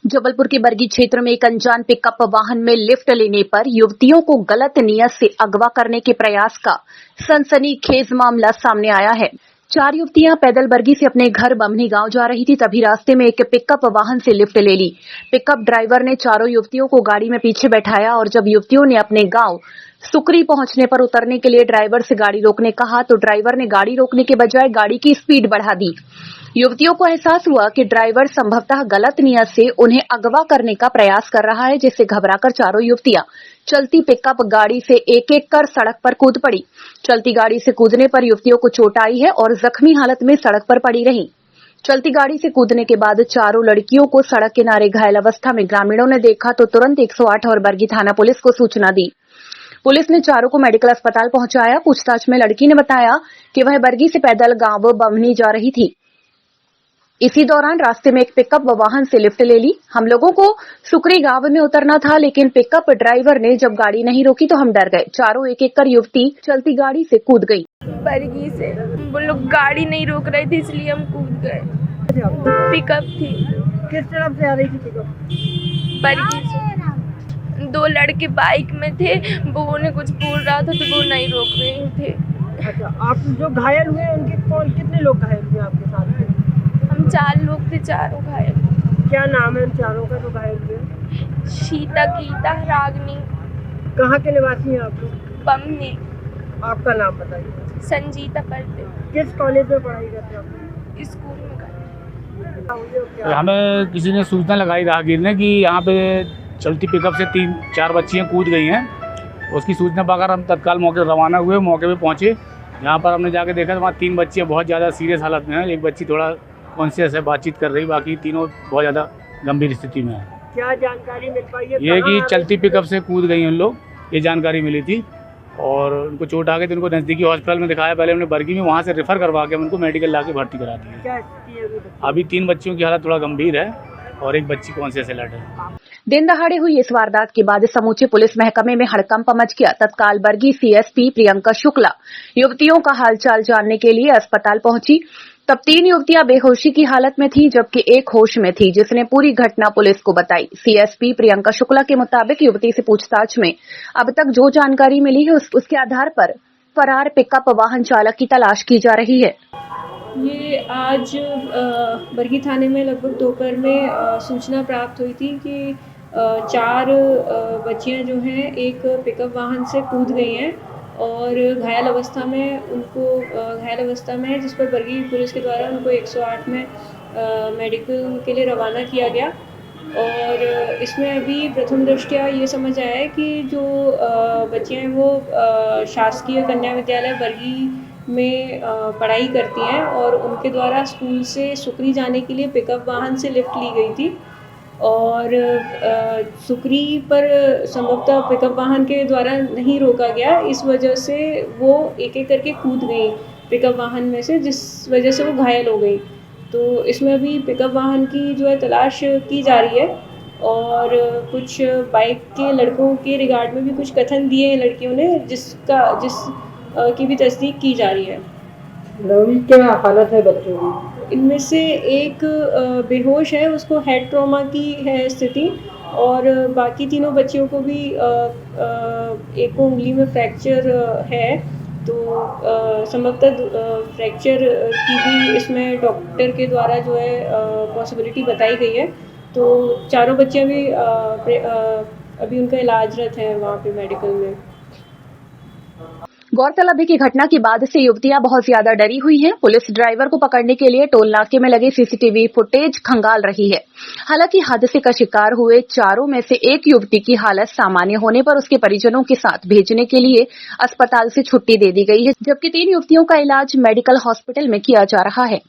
जबलपुर के बरगी क्षेत्र में एक अनजान पिकअप वाहन में लिफ्ट लेने पर युवतियों को गलत नियत से अगवा करने के प्रयास का सनसनीखेज मामला सामने आया है। 4 युवतियां पैदल बरगी से अपने घर बमनी गांव जा रही थी, तभी रास्ते में एक पिकअप वाहन से लिफ्ट ले ली। पिकअप ड्राइवर ने चारों युवतियों को गाड़ी में पीछे बैठाया और जब युवतियों ने अपने गांव सुकरी पहुंचने पर उतरने के लिए ड्राइवर से गाड़ी रोकने कहा तो ड्राइवर ने गाड़ी रोकने के बजाय गाड़ी की स्पीड बढ़ा दी। युवतियों को एहसास हुआ कि ड्राइवर संभवतः गलत नियत से उन्हें अगवा करने का प्रयास कर रहा है, जिससे घबराकर चारों युवतियां चलती पिकअप गाड़ी से एक-एक कर सड़क पर कूद पड़ी। चलती गाड़ी से कूदने पर युवतियों को चोट आई है और जख्मी हालत में सड़क पर पड़ी रहीं। चलती गाड़ी से कूदने के बाद चारों लड़कियों को सड़क किनारे घायल अवस्था में ग्रामीणों ने देखा तो तुरंत 108 और बरगी थाना पुलिस को सूचना दी। पुलिस ने चारों को मेडिकल अस्पताल पहुंचाया। पूछताछ में लड़की ने बताया कि वह बरगी से पैदल गांव बमनी जा रही थी। इसी दौरान रास्ते में एक पिकअप वाहन से लिफ्ट ले ली। हम लोगों को सुकरी गांव में उतरना था, लेकिन पिकअप ड्राइवर ने जब गाड़ी नहीं रोकी तो हम डर गए। चारों एक-एक कर युवती चलती गाड़ी से कूद गई। बरगी से वो लोग गाड़ी नहीं रोक रहे थे, इसलिए हम कूद गए। पिकअप थी। किस तरफ से आ रही थी पिकअप? बरगी से 2 लड़के बाइक में थे, वो उन्हें कुछ बोल रहा था तो वो नहीं रोक रहे थे। अच्छा, आप जो घायल हुए उनके कितने लोग घायल हुए आपके साथ में? हम 4 लोग थे, चारों घायल। क्या नाम है उन चारों का जो घायल हुए? शीता, गीता, रागनी। कहाँ के निवासी हैं आप लोग? बमनी। आपका नाम बताइए। संजीता करते। किस कॉलेज में पढ़ाई करते हैं आप? स्कूल में करते। हमें किसी ने सूचना लगाई राहगीर ने कि यहाँ पे चलती पिकअप से 3-4 बच्चियाँ कूद गई हैं। उसकी सूचना पाकर हम तत्काल मौके पर रवाना हुए। मौके पे पहुँचे, यहाँ पर हमने जाके देखा तो वहाँ 3 बच्चियाँ बहुत ज़्यादा सीरियस हालत में हैं। एक बच्ची थोड़ा कॉन्शियस है, बातचीत कर रही, बाकी तीनों बहुत ज़्यादा गंभीर स्थिति में है। क्या जानकारी मिल पाई है? ये कि चलती पिकअप से कूद गई उन लोग, ये जानकारी मिली थी और उनको चोट आ गई तो उनको नज़दीकी हॉस्पिटल में दिखाया। पहले हमने बरगी में, वहाँ से रेफ़र करवा के उनको मेडिकल ला के भर्ती करा दिया। क्या स्थिति है अभी 3 बच्चियों की हालत थोड़ा गंभीर है और एक बच्ची कॉन्शियस अलर्ट है। दिन दहाड़े हुई इस वारदात के बाद समूचे पुलिस महकमे में हड़कंप मच गया। तत्काल बरगी सीएसपी प्रियंका शुक्ला युवतियों का हालचाल जानने के लिए अस्पताल पहुंची। तब 3 युवतियां बेहोशी की हालत में थीं, जबकि एक होश में थी, जिसने पूरी घटना पुलिस को बताई। सीएसपी प्रियंका शुक्ला के मुताबिक युवती से पूछताछ में अब तक जो जानकारी मिली है उसके आधार पर फरार पिकअप वाहन चालक की तलाश की जा रही है। ये आज बरगी थाने में लगभग दोपहर में सूचना प्राप्त हुई थी कि 4 बच्चियां जो हैं एक पिकअप वाहन से कूद गई हैं और घायल अवस्था में जिस पर बरगी पुलिस के द्वारा उनको 108 में मेडिकल के लिए रवाना किया गया। और इसमें अभी प्रथम दृष्टया ये समझ आया है कि जो बच्चियां हैं वो शासकीय कन्या विद्यालय बरगी में पढ़ाई करती हैं और उनके द्वारा स्कूल से सुकरी जाने के लिए पिकअप वाहन से लिफ्ट ली गई थी और सुकरी पर संभवतः पिकअप वाहन के द्वारा नहीं रोका गया, इस वजह से वो एक-एक करके कूद गई पिकअप वाहन में से, जिस वजह से वो घायल हो गई। तो इसमें अभी पिकअप वाहन की जो है तलाश की जा रही है और कुछ बाइक के लड़कों के रिगार्ड में भी कुछ कथन दिए हैं लड़कियों ने, जिस की भी तस्दीक की जा रही है। क्या हालत है बच्चों की? इनमें से एक बेहोश है, उसको हेड ट्रॉमा की है स्थिति और बाकी तीनों बच्चियों को भी एक को उंगली में फ्रैक्चर है, तो संभवतः फ्रैक्चर की भी इसमें डॉक्टर के द्वारा जो है पॉसिबिलिटी बताई गई है। तो चारों बच्चियां भी अभी उनका इलाजरत हैं वहाँ पे मेडिकल में। गौरतलब है कि घटना के बाद से युवतियां बहुत ज्यादा डरी हुई हैं। पुलिस ड्राइवर को पकड़ने के लिए टोल नाके में लगे सीसीटीवी फुटेज खंगाल रही है। हालांकि हादसे का शिकार हुए चारों में से एक युवती की हालत सामान्य होने पर उसके परिजनों के साथ भेजने के लिए अस्पताल से छुट्टी दे दी गई है, जबकि 3 युवतियों का इलाज मेडिकल हॉस्पिटल में किया जा रहा है।